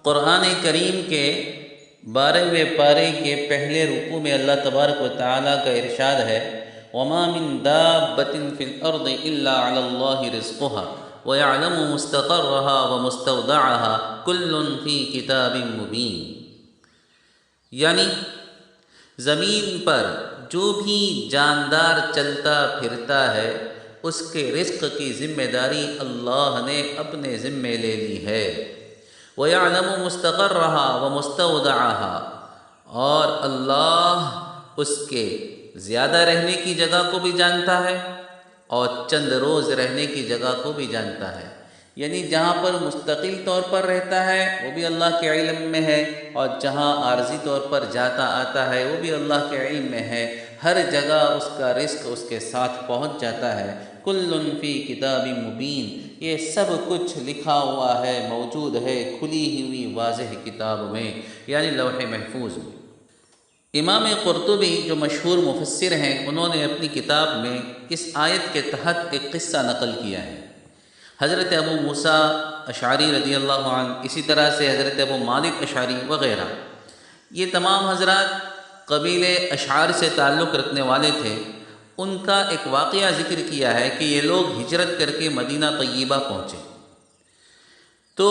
قرآن کریم کے 12ویں پارے کے پہلے رکوع میں اللہ تبارک و تعالیٰ کا ارشاد ہے وَمَا مِن دَابَّةٍ فِي الْأَرْضِ إِلَّا عَلَى اللَّهِ رِزْقُهَا وَيَعْلَمُ مُسْتَقَرَّهَا وَمُسْتَوْدَعَهَا كُلٌّ فِي كِتَابٍ مُبِينٍ، یعنی زمین پر جو بھی جاندار چلتا پھرتا ہے اس کے رزق کی ذمہ داری اللہ نے اپنے ذمے لے لی ہے۔ وَيَعْلَمُ مُسْتَقَرَّهَا وَمُسْتَوْدَعَهَا، اور اللہ اس کے زیادہ رہنے کی جگہ کو بھی جانتا ہے اور چند روز رہنے کی جگہ کو بھی جانتا ہے، یعنی جہاں پر مستقل طور پر رہتا ہے وہ بھی اللہ کے علم میں ہے، اور جہاں عارضی طور پر جاتا آتا ہے وہ بھی اللہ کے علم میں ہے۔ ہر جگہ اس کا رزق اس کے ساتھ پہنچ جاتا ہے۔ کل فی کتاب مبین، یہ سب کچھ لکھا ہوا ہے، موجود ہے کھلی ہوئی واضح کتاب میں، یعنی لوح محفوظ میں۔ امام قرطبی جو مشہور مفسر ہیں، انہوں نے اپنی کتاب میں اس آیت کے تحت ایک قصہ نقل کیا ہے۔ حضرت ابو موسیٰ اشعری رضی اللہ عنہ، اسی طرح سے حضرت ابو مالک اشعری وغیرہ، یہ تمام حضرات قبیلے اشعار سے تعلق رکھنے والے تھے۔ ان کا ایک واقعہ ذکر کیا ہے کہ یہ لوگ ہجرت کر کے مدینہ طیبہ پہنچے، تو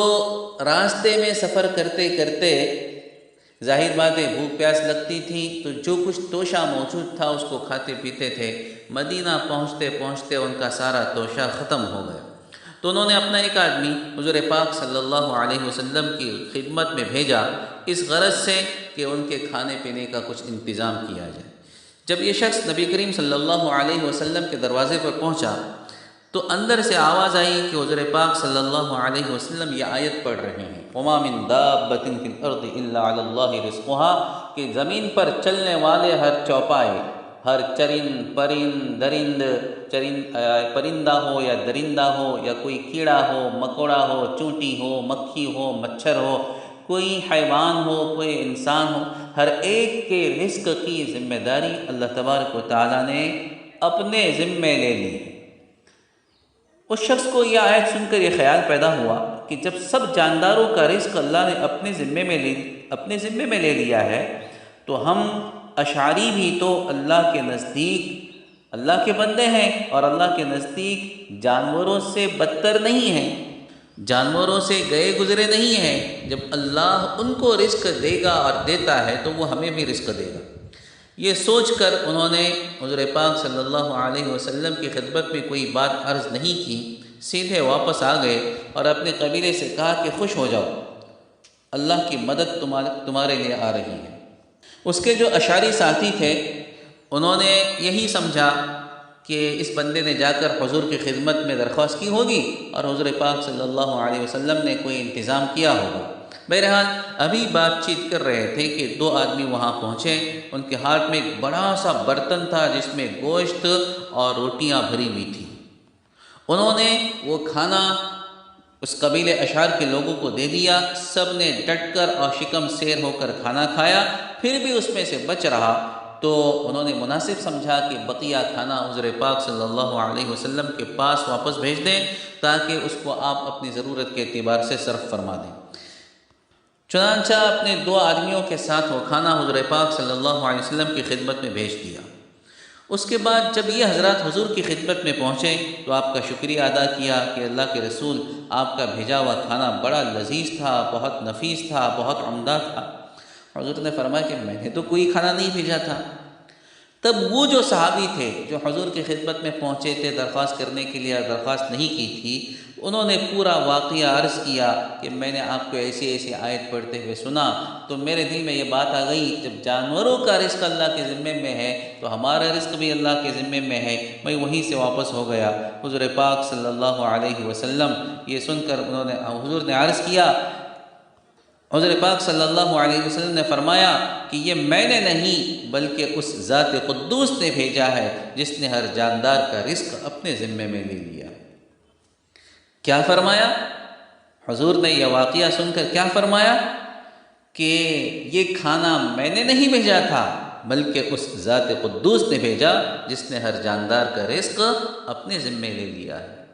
راستے میں سفر کرتے کرتے ظاہر بات ہے بھوک پیاس لگتی تھی، تو جو کچھ توشہ موجود تھا اس کو کھاتے پیتے تھے۔ مدینہ پہنچتے پہنچتے ان کا سارا توشہ ختم ہو گیا، تو انہوں نے اپنا ایک آدمی حضور پاک صلی اللہ علیہ وسلم کی خدمت میں بھیجا، اس غرض سے کہ ان کے کھانے پینے کا کچھ انتظام کیا جائے۔ جب یہ شخص نبی کریم صلی اللہ علیہ وسلم کے دروازے پر پہنچا تو اندر سے آواز آئی کہ حضور پاک صلی اللہ علیہ وسلم یہ آیت پڑھ رہے ہیں وَمَا مِن دَابَّةٍ فِي الْأَرْضِ إِلَّا عَلَى اللَّهِ رِزْقُهَا، کہ زمین پر چلنے والے ہر چوپائے، ہر پرندہ ہو یا درندہ ہو یا کوئی کیڑا ہو مکوڑا ہو، چونٹی ہو، مکھی ہو، مچھر ہو، کوئی حیوان ہو، کوئی انسان ہو، ہر ایک کے رزق کی ذمہ داری اللہ تبارک و تعالیٰ نے اپنے ذمے لے لی۔ اس شخص کو یہ آیت سن کر یہ خیال پیدا ہوا کہ جب سب جانداروں کا رزق اللہ نے اپنے ذمے میں لے لیا ہے، تو ہم اشعری بھی تو اللہ کے نزدیک اللہ کے بندے ہیں، اور اللہ کے نزدیک جانوروں سے بدتر نہیں ہیں، جانوروں سے گئے گزرے نہیں ہیں۔ جب اللہ ان کو رزق دے گا اور دیتا ہے تو وہ ہمیں بھی رزق دے گا۔ یہ سوچ کر انہوں نے حضور پاک صلی اللہ علیہ وسلم کی خدمت میں کوئی بات عرض نہیں کی، سیدھے واپس آ گئے اور اپنے قبیلے سے کہا کہ خوش ہو جاؤ، اللہ کی مدد تمہارے لیے آ رہی ہے۔ اس کے جو اشعری ساتھی تھے انہوں نے یہی سمجھا کہ اس بندے نے جا کر حضور کی خدمت میں درخواست کی ہوگی اور حضور پاک صلی اللہ علیہ وسلم نے کوئی انتظام کیا ہوگا۔ بہرحال ابھی بات چیت کر رہے تھے کہ دو آدمی وہاں پہنچے، ان کے ہاتھ میں ایک بڑا سا برتن تھا جس میں گوشت اور روٹیاں بھری ہوئی تھیں۔ انہوں نے وہ کھانا اس قبیلے اشعار کے لوگوں کو دے دیا، سب نے ڈٹ کر اور شکم سیر ہو کر کھانا کھایا، پھر بھی اس میں سے بچ رہا تو انہوں نے مناسب سمجھا کہ بقیہ کھانا حضور پاک صلی اللہ علیہ وسلم کے پاس واپس بھیج دیں تاکہ اس کو آپ اپنی ضرورت کے اعتبار سے صرف فرما دیں۔ چنانچہ اپنے دو آدمیوں کے ساتھ وہ کھانا حضور پاک صلی اللہ علیہ وسلم کی خدمت میں بھیج دیا۔ اس کے بعد جب یہ حضرات حضور کی خدمت میں پہنچے تو آپ کا شکریہ ادا کیا کہ اللہ کے رسول، آپ کا بھیجا ہوا کھانا بڑا لذیذ تھا، بہت نفیس تھا، بہت عمدہ تھا۔ حضور نے فرمایا کہ میں نے تو کوئی کھانا نہیں بھیجا تھا۔ تب وہ جو صحابی تھے جو حضور کی خدمت میں پہنچے تھے درخواست کرنے کے لیے، درخواست نہیں کی تھی، انہوں نے پورا واقعہ عرض کیا کہ میں نے آپ کو ایسی ایسی آیت پڑھتے ہوئے سنا تو میرے دل میں یہ بات آ گئی، جب جانوروں کا رزق اللہ کے ذمے میں ہے تو ہمارا رزق بھی اللہ کے ذمے میں ہے۔ میں وہیں سے واپس ہو گیا۔ حضور پاک صلی اللہ علیہ وسلم یہ سن کر حضور نے عرض کیا، حضور پاک صلی اللہ علیہ وسلم نے فرمایا کہ یہ میں نے نہیں بلکہ اس ذات قدوس نے بھیجا ہے جس نے ہر جاندار کا رزق اپنے ذمے میں لے لیا۔ کیا فرمایا؟ حضور نے یہ واقعہ سن کر کیا فرمایا کہ یہ کھانا میں نے نہیں بھیجا تھا بلکہ اس ذات قدوس نے بھیجا جس نے ہر جاندار کا رزق اپنے ذمے لے لیا ہے۔